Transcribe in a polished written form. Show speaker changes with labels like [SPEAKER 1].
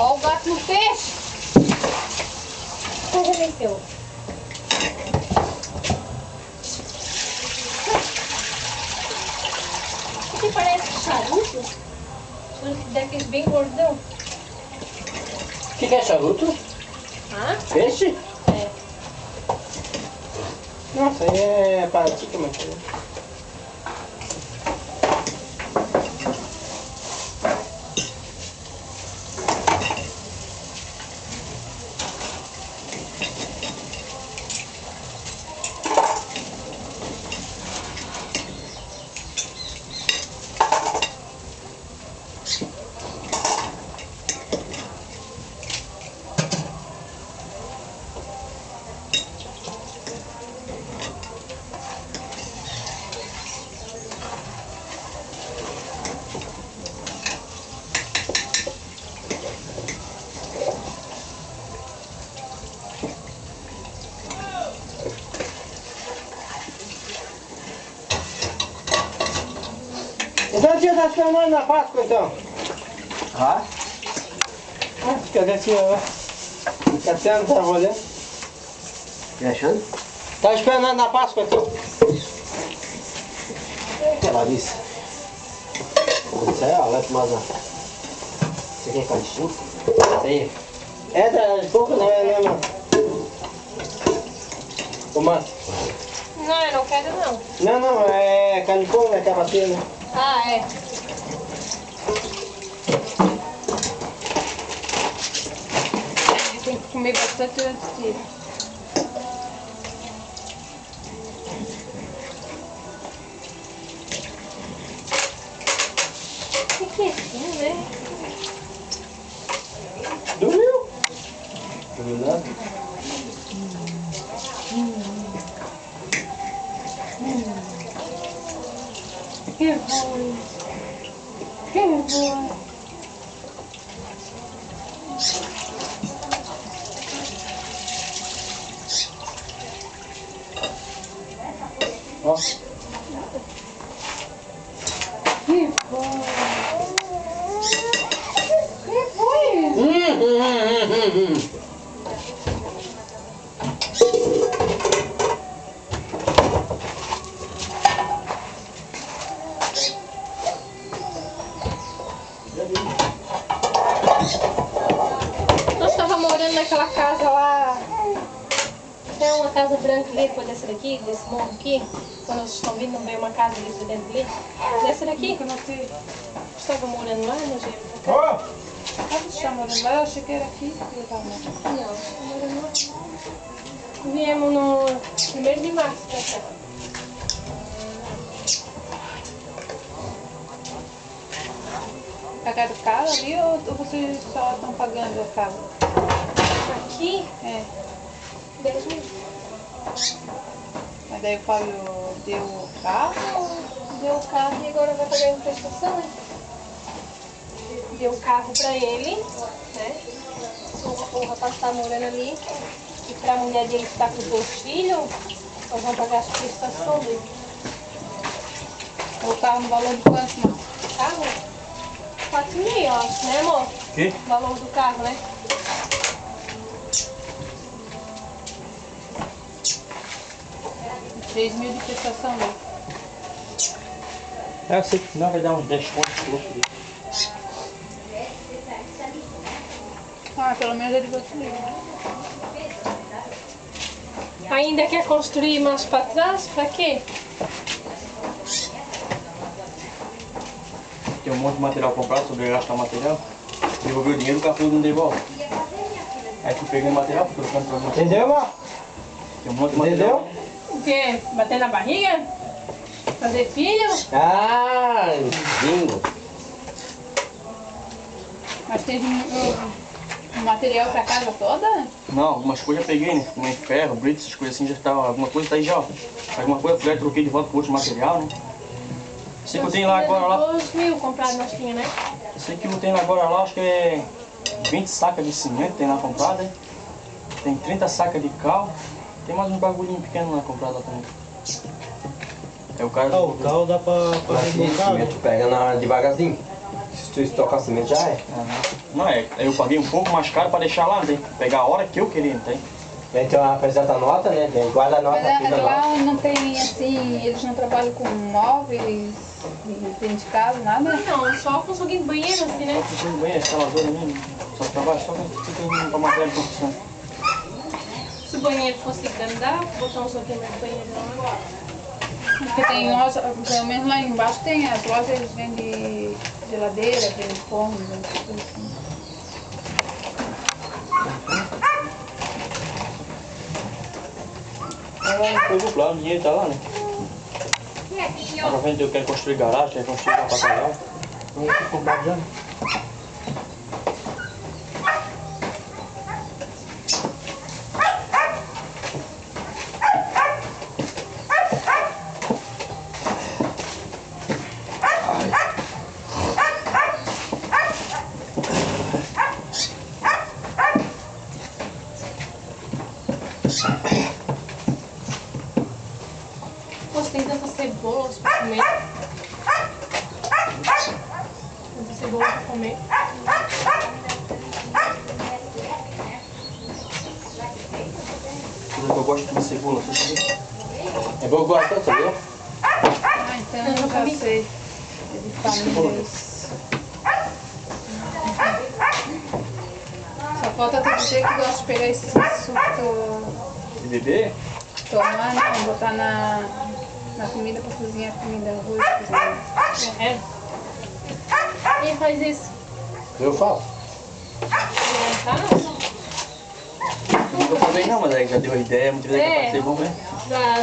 [SPEAKER 1] Ó o gato no peixe. Como venceu? Isso aqui parece charuto. Daqueles bem gordão.
[SPEAKER 2] O que é charuto?
[SPEAKER 1] Ah?
[SPEAKER 2] Peixe?
[SPEAKER 1] É.
[SPEAKER 2] Nossa, aí é patica, mas... Então, dia das Fernandes na Páscoa, então?
[SPEAKER 3] Ah?
[SPEAKER 2] Cadê a tia? Cassiano tá olhando?
[SPEAKER 3] Tá achando?
[SPEAKER 2] Tá esperando na Páscoa, então?
[SPEAKER 3] Ela disse. Isso aí, ó, vai tomar uma. Isso aqui é caixinha? Isso aí.
[SPEAKER 2] É das poucas, não é, né, mano? Ô, Márcio.
[SPEAKER 1] Não, eu não quero não.
[SPEAKER 2] Não, é carne de porco, né? Cabacinha, né?
[SPEAKER 1] Ah, é. Tem que comer bastante antes de... Que é assim, né?
[SPEAKER 2] Dormiu?
[SPEAKER 3] Não viu nada?
[SPEAKER 1] Que ruim. Que ruim.
[SPEAKER 2] Ó.
[SPEAKER 1] Que bom. Que foi? Nós estávamos morando naquela casa lá. Tem uma casa branca ali depois dessa daqui, desse morro aqui. Quando vocês estão vindo, não veio uma casa ali dentro ali. Dessa daqui, que eu não sei. Estava morando lá, né, gente?
[SPEAKER 2] Ó!
[SPEAKER 4] Ah, você está morando lá? Eu achei que era aqui que eu estava morando.
[SPEAKER 1] Não, estava morando lá. Viemos no 1º de março pra cá.
[SPEAKER 4] Pagaram caro ali ou vocês só estão pagando a casa?
[SPEAKER 1] Aqui,
[SPEAKER 4] É.
[SPEAKER 1] 10 mil.
[SPEAKER 4] Mas daí o Fábio deu o carro?
[SPEAKER 1] Deu o carro e agora vai pagar a prestação, né? Deu o carro pra ele, né? O rapaz tá morando ali. E pra mulher dele que tá com 2 filhos, nós vamos pagar a prestação dele.
[SPEAKER 4] O carro no valor de quanto, não?
[SPEAKER 1] Carro? 4 mil, eu acho, né, amor?
[SPEAKER 3] Que?
[SPEAKER 1] O valor do carro, né?
[SPEAKER 4] R$ 3.000 de prestação dele.
[SPEAKER 2] É, eu sei que não vai dar uns 10 pontos pro outro ali.
[SPEAKER 4] Ah, pelo menos ele vai comigo.
[SPEAKER 1] Ainda quer construir mais pra trás? Pra quê?
[SPEAKER 3] Tem um monte de material comprado, sobre gastar material. Devolveu o dinheiro, o carro não devolve. Aí fui pegando material, fui trocando todo o material.
[SPEAKER 2] Entendeu, mano?
[SPEAKER 3] Tem um monte de material.
[SPEAKER 2] Entendeu?
[SPEAKER 1] O quê? Bater na barriga? Fazer filho?
[SPEAKER 2] Ah, bingo.
[SPEAKER 4] Mas teve um material pra casa toda?
[SPEAKER 3] Não, algumas coisas eu peguei, né? Como ferro, brito, essas coisas assim, já estava. Alguma coisa tá aí já, ó. Alguma coisa eu fui lá e troquei de volta com outro material, né? Sei que eu tenho lá agora lá.
[SPEAKER 1] 2 mil comprado nós tinha, né?
[SPEAKER 3] Sei que eu tenho agora lá, acho que é 20 sacas de cimento, tem lá comprado, hein? Tem 30 sacas de cal. Tem mais um bagulhinho pequeno lá comprado lá também. É o cara
[SPEAKER 2] O carro dá pra fazer um carro.
[SPEAKER 3] cimento pega na, devagarzinho.
[SPEAKER 2] tu estocar cimento já é.
[SPEAKER 3] Não é, eu paguei um pouco mais caro para deixar lá, tem que pegar a hora que eu queria, não tem?
[SPEAKER 2] Então apresenta a nota, né? Guarda a nota,
[SPEAKER 4] Mas
[SPEAKER 2] fica a nota.
[SPEAKER 4] lá não tem assim, eles não trabalham com móveis, dentro de casa, nada?
[SPEAKER 1] Não, só com soquinho de banheiro, assim, né?
[SPEAKER 3] Eu fui no banheiro, instaladora mesmo, só trabalho só com matéria de construção.
[SPEAKER 1] Se o banheiro fosse grande, dá pra botar um soquinho de banheiro lá.
[SPEAKER 4] Porque tem loja, pelo menos lá embaixo tem as lojas, eles vendem geladeira, vendem forno, essas coisas assim.
[SPEAKER 3] Depois o plano, o dinheiro tá lá, né? Provavelmente eu quero construir garagem, quero construir um apartamento.
[SPEAKER 2] Vamos aqui comprar já.
[SPEAKER 1] Poxa, tem tanta cebola pra comer. Tanta cebola pra comer.
[SPEAKER 3] Tudo que eu gosto de cebola, tu sabe?
[SPEAKER 2] É bom gostar, sabia?
[SPEAKER 4] Ah, então eu já sei. É de famílias. Só falta tu dizer que gosta de pegar esse suco,
[SPEAKER 3] De bebê?
[SPEAKER 4] tomar, não, botar na comida pra cozinhar comida, arroz, cozinhar.
[SPEAKER 1] É. Quem faz isso?
[SPEAKER 2] Eu faço.
[SPEAKER 1] Não tá, não?
[SPEAKER 3] Nunca falei não, mas aí já deu a ideia, muitas vezes é
[SPEAKER 1] É.
[SPEAKER 3] pra ser bom, né?
[SPEAKER 1] Da